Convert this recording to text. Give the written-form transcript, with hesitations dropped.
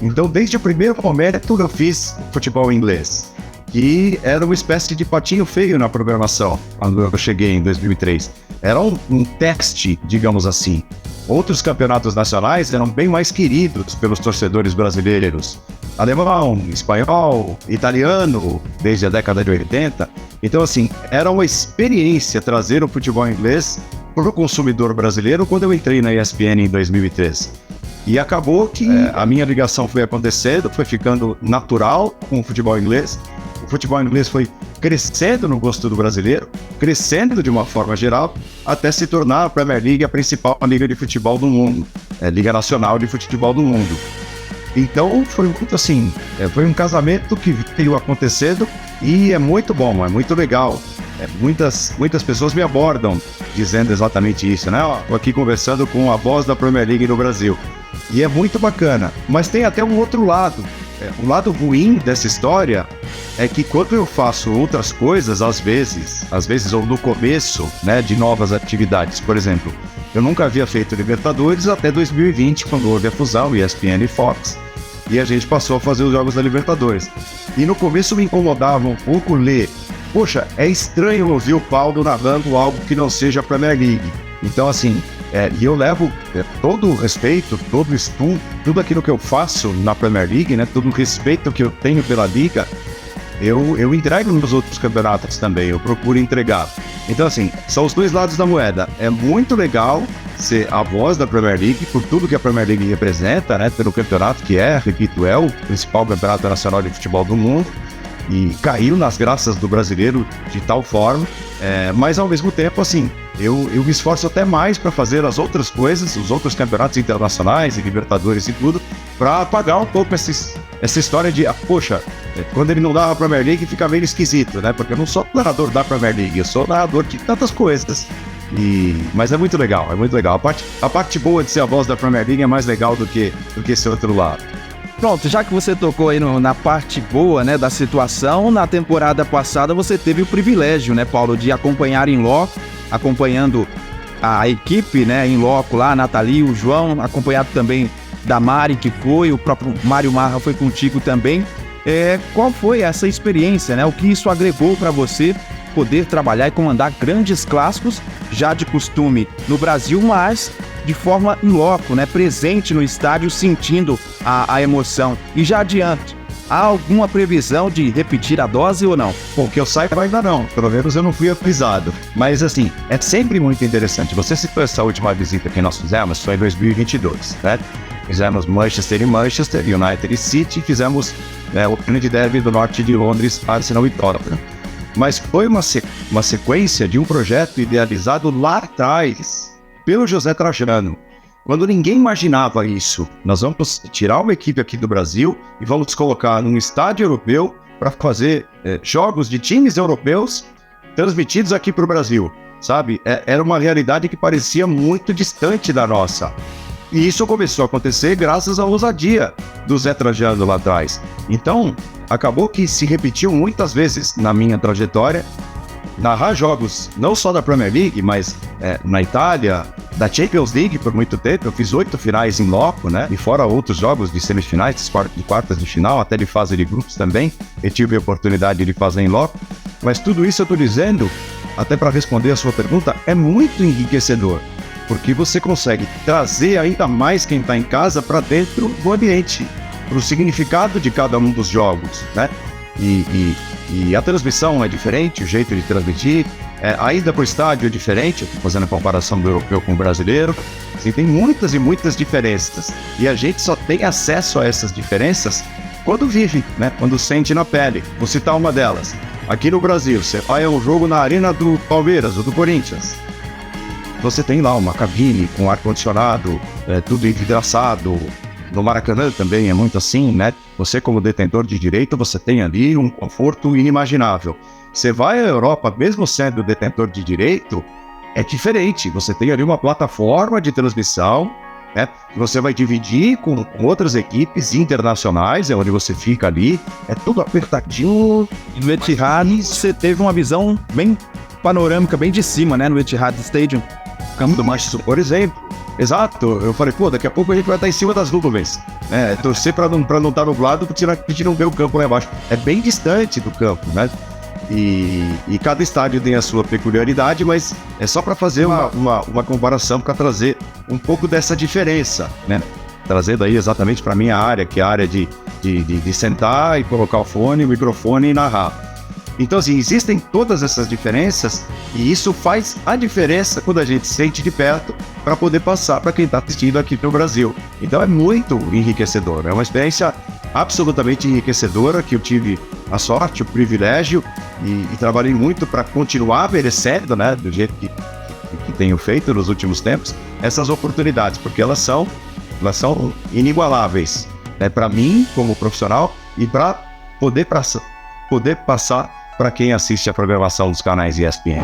Então, desde o primeiro momento, eu fiz futebol inglês, que era uma espécie de patinho feio na programação, quando eu cheguei em 2003. Era um teste, digamos assim. Outros campeonatos nacionais eram bem mais queridos pelos torcedores brasileiros. Alemão, espanhol, italiano, desde a década de 80. Então, assim, era uma experiência trazer o futebol inglês para o consumidor brasileiro quando eu entrei na ESPN em 2003. E acabou que a minha ligação foi acontecendo, foi ficando natural com o futebol inglês. O futebol inglês foi crescendo no gosto do brasileiro, crescendo de uma forma geral, até se tornar a Premier League a principal liga de futebol do mundo, liga nacional de futebol do mundo. Então foi muito assim, foi um casamento que veio acontecendo e é muito bom, é muito legal. Muitas pessoas me abordam dizendo exatamente isso, né? Estou aqui conversando com a voz da Premier League no Brasil. E é muito bacana, mas tem até um outro lado. O lado ruim dessa história é que quando eu faço outras coisas, às vezes ou no começo, né, de novas atividades, por exemplo, eu nunca havia feito Libertadores até 2020, quando houve a fusão ESPN e Fox, e a gente passou a fazer os jogos da Libertadores. E no começo me incomodava um pouco ler, poxa, é estranho ouvir o Paulo narrando algo que não seja a Premier League. Então, assim, e eu levo todo o respeito, todo o estudo, tudo aquilo que eu faço na Premier League, né, todo o respeito que eu tenho pela Liga, eu entrego nos outros campeonatos também, eu procuro entregar. Então, assim, são os dois lados da moeda. É muito legal ser a voz da Premier League, por tudo que a Premier League representa, né, pelo campeonato que repito, é o principal campeonato nacional de futebol do mundo, e caiu nas graças do brasileiro de tal forma, mas ao mesmo tempo, assim, eu me esforço até mais para fazer as outras coisas, os outros campeonatos internacionais e Libertadores e tudo, para apagar um pouco essa história de, poxa, quando ele não dá a Premier League fica meio esquisito, né? Porque eu não sou narrador da Premier League, eu sou narrador de tantas coisas. Mas é muito legal, é muito legal. A parte boa de ser a voz da Premier League é mais legal do que esse outro lado. Pronto, já que você tocou aí na parte boa, né, da situação, na temporada passada você teve o privilégio, né, Paulo, de acompanhar em loco, acompanhando a equipe, né, em loco lá, a Nathalie, o João, acompanhado também da Mari, que foi, o próprio Mário Marra foi contigo também. Qual foi essa experiência, né, o que isso agregou para você poder trabalhar e comandar grandes clássicos, já de costume no Brasil, mas de forma in loco, né, presente no estádio, sentindo a emoção. E já adiante, há alguma previsão de repetir a dose ou não? Bom, que eu saiba ainda não, pelo menos eu não fui avisado. Mas assim, é sempre muito interessante. Você citou essa última visita que nós fizemos, foi em 2022, né? Fizemos Manchester e Manchester, United e City, fizemos o grande derby do norte de Londres, Arsenal e Tottenham. Mas foi uma sequência de um projeto idealizado lá atrás pelo José Trajano, quando ninguém imaginava isso. Nós vamos tirar uma equipe aqui do Brasil e vamos colocar num estádio europeu para fazer jogos de times europeus transmitidos aqui para o Brasil, sabe? Era uma realidade que parecia muito distante da nossa. E isso começou a acontecer graças à ousadia do Zé Trajano lá atrás. Então, acabou que se repetiu muitas vezes na minha trajetória, narrar jogos não só da Premier League, mas na Itália, da Champions League por muito tempo. Eu fiz 8 finais em loco, né? E fora outros jogos de semifinais, de quartas de final, até de fase de grupos também. Eu tive a oportunidade de fazer em loco. Mas tudo isso eu estou dizendo, até para responder a sua pergunta, é muito enriquecedor. Porque você consegue trazer ainda mais quem está em casa para dentro do ambiente, para o significado de cada um dos jogos, né? E a transmissão é diferente, o jeito de transmitir, a ida para o estádio é diferente, fazendo a comparação do europeu com o brasileiro. Assim, tem muitas e muitas diferenças, e a gente só tem acesso a essas diferenças quando vive, né? Quando sente na pele. Vou citar uma delas. Aqui no Brasil, você vai a um jogo na arena do Palmeiras ou do Corinthians, você tem lá uma cabine com ar-condicionado, tudo envidraçado. No Maracanã também é muito assim, né? Você, como detentor de direito, você tem ali um conforto inimaginável. Você vai à Europa, mesmo sendo detentor de direito, é diferente. Você tem ali uma plataforma de transmissão, né? Você vai dividir com outras equipes internacionais, é onde você fica ali. É tudo apertadinho. E no Etihad, você teve uma visão bem panorâmica, bem de cima, né? No Etihad Stadium. Campo do Manchester, por exemplo. Exato, eu falei, pô, daqui a pouco a gente vai estar em cima das nuvens, né? Torcer para não estar nublado, porque a gente não vê o campo lá embaixo. É bem distante do campo, né? E cada estádio tem a sua peculiaridade, mas é só para fazer uma comparação, para trazer um pouco dessa diferença, né? Trazendo aí exatamente para a minha área, que é a área de sentar e colocar o fone, o microfone e narrar. Então, assim, existem todas essas diferenças e isso faz a diferença quando a gente sente de perto para poder passar para quem está assistindo aqui no Brasil. Então, é muito enriquecedor. É uma experiência absolutamente enriquecedora que eu tive a sorte, o privilégio e trabalhei muito para continuar merecendo, né, do jeito que tenho feito nos últimos tempos, essas oportunidades, porque elas são inigualáveis, né, para mim como profissional e para poder passar para quem assiste a programação dos canais ESPN.